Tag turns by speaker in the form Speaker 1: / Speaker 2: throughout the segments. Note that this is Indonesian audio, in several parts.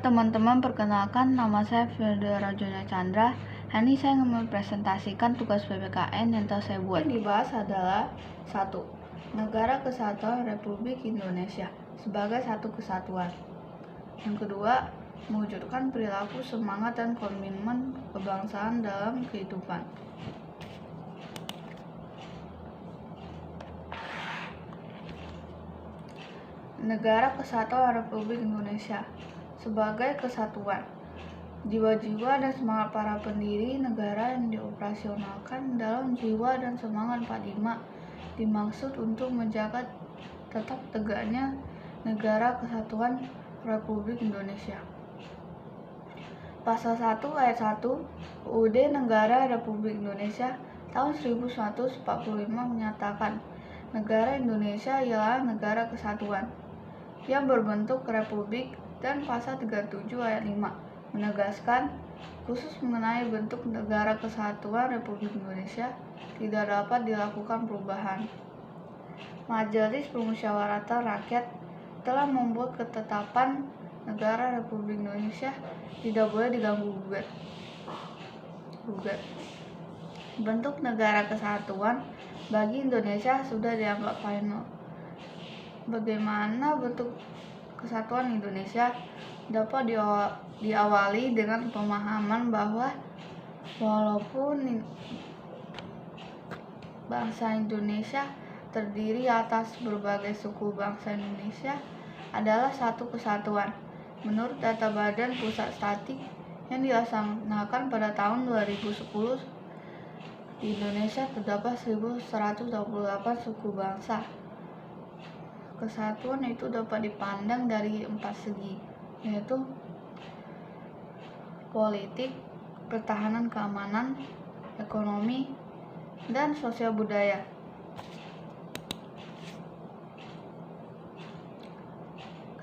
Speaker 1: Teman-teman, perkenalkan nama saya Firda Rajona Chandra. Hari ini saya ingin mempresentasikan tugas PPKN yang telah saya buat. Yang dibahas adalah 1. Negara Kesatuan Republik Indonesia sebagai satu kesatuan. Yang kedua, mewujudkan perilaku semangat dan komitmen kebangsaan dalam kehidupan. Negara Kesatuan Republik Indonesia sebagai kesatuan. Jiwa-jiwa dan semangat para pendiri negara yang dioperasionalkan dalam jiwa dan semangat 45 dimaksud untuk menjaga tetap tegaknya Negara Kesatuan Republik Indonesia. Pasal 1 ayat 1 UUD Negara Republik Indonesia tahun 1945 menyatakan negara Indonesia ialah negara kesatuan yang berbentuk republik, dan pasal 37 ayat 5 menegaskan khusus mengenai bentuk negara kesatuan Republik Indonesia tidak dapat dilakukan perubahan. Majelis Permusyawaratan Rakyat telah membuat ketetapan negara Republik Indonesia tidak boleh diganggu-gugat. Bentuk negara kesatuan bagi Indonesia sudah dianggap final. Bagaimana bentuk kesatuan Indonesia dapat diawali dengan pemahaman bahwa walaupun bangsa Indonesia terdiri atas berbagai suku, bangsa Indonesia adalah satu kesatuan. Menurut data Badan Pusat Statistik yang dilaksanakan pada tahun 2010, di Indonesia terdapat 1.128 suku bangsa. Kesatuan itu dapat dipandang dari 4 segi, yaitu politik, pertahanan keamanan, ekonomi, dan sosial budaya.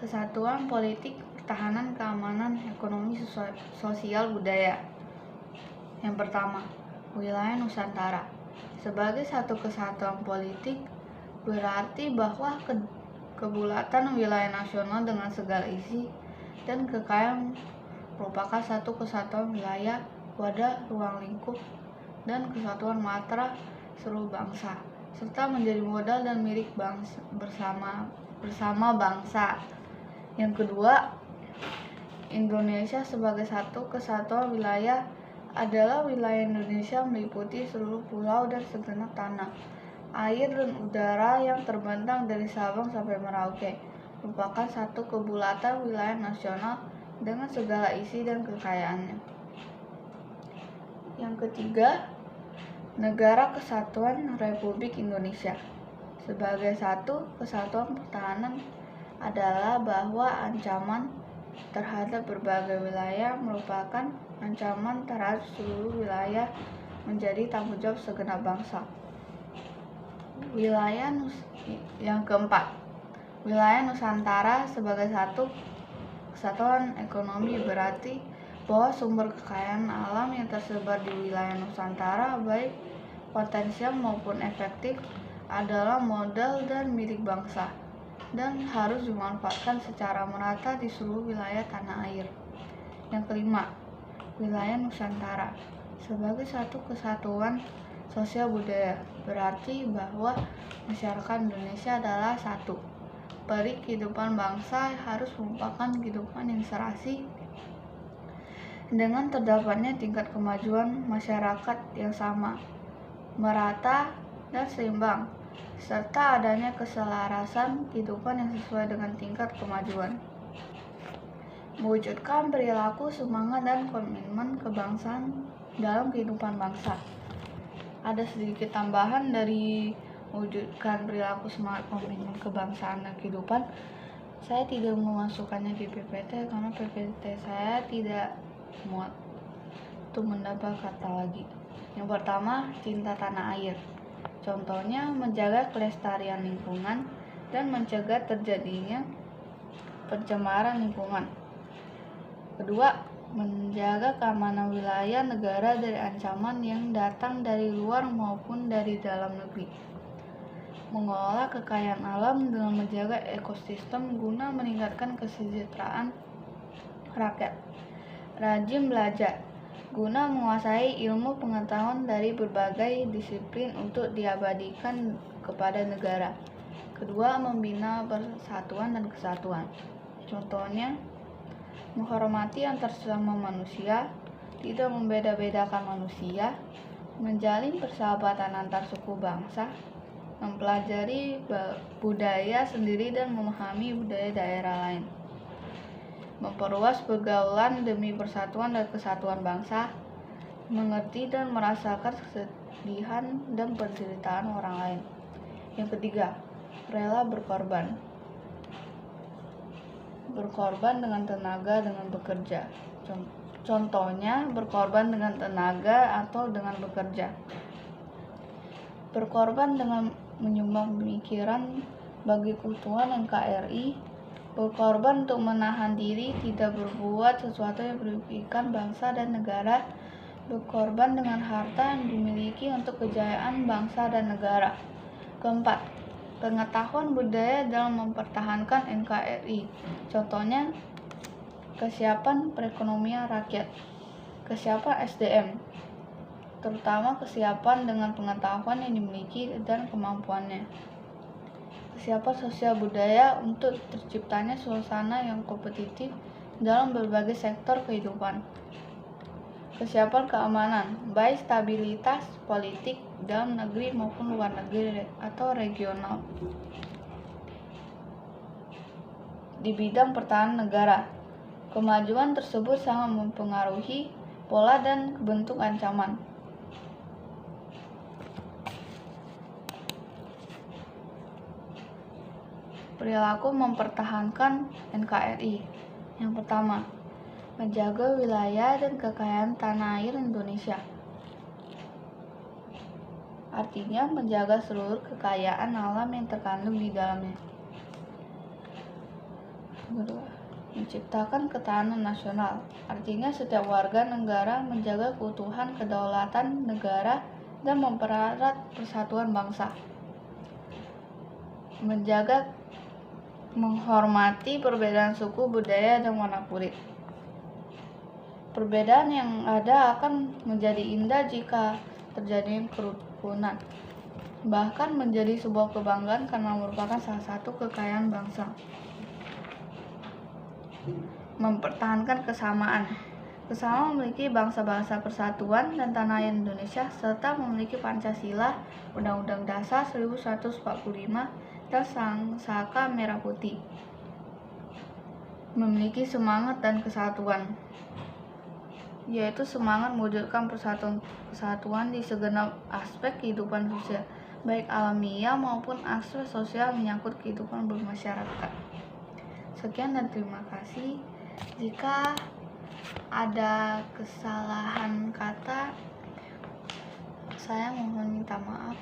Speaker 1: Kesatuan politik, pertahanan keamanan, ekonomi, sosial budaya. Yang pertama, wilayah Nusantara. Sebagai satu kesatuan politik berarti bahwa kebulatan wilayah nasional dengan segala isi dan kekayaan merupakan satu kesatuan wilayah pada ruang lingkup dan kesatuan matra seluruh bangsa, serta menjadi modal dan milik bangsa bersama bangsa. Yang kedua, Indonesia sebagai satu kesatuan wilayah adalah wilayah Indonesia meliputi seluruh pulau dan segenap tanah, air dan udara yang terbentang dari Sabang sampai Merauke, merupakan satu kebulatan wilayah nasional dengan segala isi dan kekayaannya. Yang ketiga, Negara Kesatuan Republik Indonesia sebagai satu kesatuan pertahanan adalah bahwa ancaman terhadap berbagai wilayah merupakan ancaman terhadap seluruh wilayah menjadi tanggung jawab segenap bangsa. Yang keempat, wilayah Nusantara sebagai satu kesatuan ekonomi berarti bahwa sumber kekayaan alam yang tersebar di wilayah Nusantara baik potensial maupun efektif adalah modal dan milik bangsa dan harus dimanfaatkan secara merata di seluruh wilayah tanah air. Yang kelima, wilayah Nusantara sebagai satu kesatuan sosial budaya berarti bahwa masyarakat Indonesia adalah satu. Peri kehidupan bangsa harus merupakan kehidupan yang serasi dengan terdapatnya tingkat kemajuan masyarakat yang sama, merata, dan seimbang, serta adanya keselarasan kehidupan yang sesuai dengan tingkat kemajuan. Mewujudkan perilaku semangat dan komitmen kebangsaan dalam kehidupan bangsa. Ada sedikit tambahan dari mewujudkan perilaku semangat komitmen kebangsaan dan kehidupan. Saya tidak memasukkannya di PPT karena PPT saya tidak muat untuk menambah kata lagi. Yang pertama, cinta tanah air. Contohnya menjaga kelestarian lingkungan dan mencegah terjadinya pencemaran lingkungan. Kedua, menjaga keamanan wilayah negara dari ancaman yang datang dari luar maupun dari dalam negeri. Mengelola kekayaan alam dengan menjaga ekosistem guna meningkatkan kesejahteraan rakyat. Rajin belajar, guna menguasai ilmu pengetahuan dari berbagai disiplin untuk diabadikan kepada negara. Kedua, membina persatuan dan kesatuan. Contohnya, menghormati antar sesama manusia, tidak membeda-bedakan manusia, menjalin persahabatan antar suku bangsa, mempelajari budaya sendiri dan memahami budaya daerah lain, memperluas pergaulan demi persatuan dan kesatuan bangsa, mengerti dan merasakan kesedihan dan penderitaan orang lain. Yang ketiga, rela berkorban. Berkorban dengan tenaga dengan bekerja. Contohnya, berkorban dengan tenaga atau dengan bekerja. Berkorban dengan menyumbang pemikiran bagi keutuhan NKRI. Berkorban untuk menahan diri tidak berbuat sesuatu yang merugikan bangsa dan negara. Berkorban dengan harta yang dimiliki untuk kejayaan bangsa dan negara. Keempat, pengetahuan budaya dalam mempertahankan NKRI. Contohnya, kesiapan perekonomian rakyat, kesiapan SDM, terutama kesiapan dengan pengetahuan yang dimiliki dan kemampuannya. Kesiapan sosial budaya untuk terciptanya suasana yang kompetitif dalam berbagai sektor kehidupan. Kesiapan keamanan, baik stabilitas politik dalam negeri maupun luar negeri atau regional. Di bidang pertahanan negara, kemajuan tersebut sangat mempengaruhi pola dan bentuk ancaman. Perilaku mempertahankan NKRI. Yang pertama, menjaga wilayah dan kekayaan tanah air Indonesia. Artinya menjaga seluruh kekayaan alam yang terkandung di dalamnya. Kedua, menciptakan ketahanan nasional. Artinya setiap warga negara menjaga keutuhan kedaulatan negara dan mempererat persatuan bangsa. Menghormati perbedaan suku, budaya, dan warna kulit. Perbedaan yang ada akan menjadi indah jika terjadi kerukunan, bahkan menjadi sebuah kebanggaan karena merupakan salah satu kekayaan bangsa. Mempertahankan kesamaan. Kesamaan memiliki bangsa-bangsa persatuan dan tanah air Indonesia serta memiliki Pancasila, Undang-Undang Dasar 1945, dan Sangsaka Merah Putih. Memiliki semangat dan kesatuan, yaitu semangat mewujudkan kesatuan di segenap aspek kehidupan sosial, baik alamiah maupun aspek sosial menyangkut kehidupan bermasyarakat. Sekian dan terima kasih. Jika ada kesalahan kata, saya mohon minta maaf.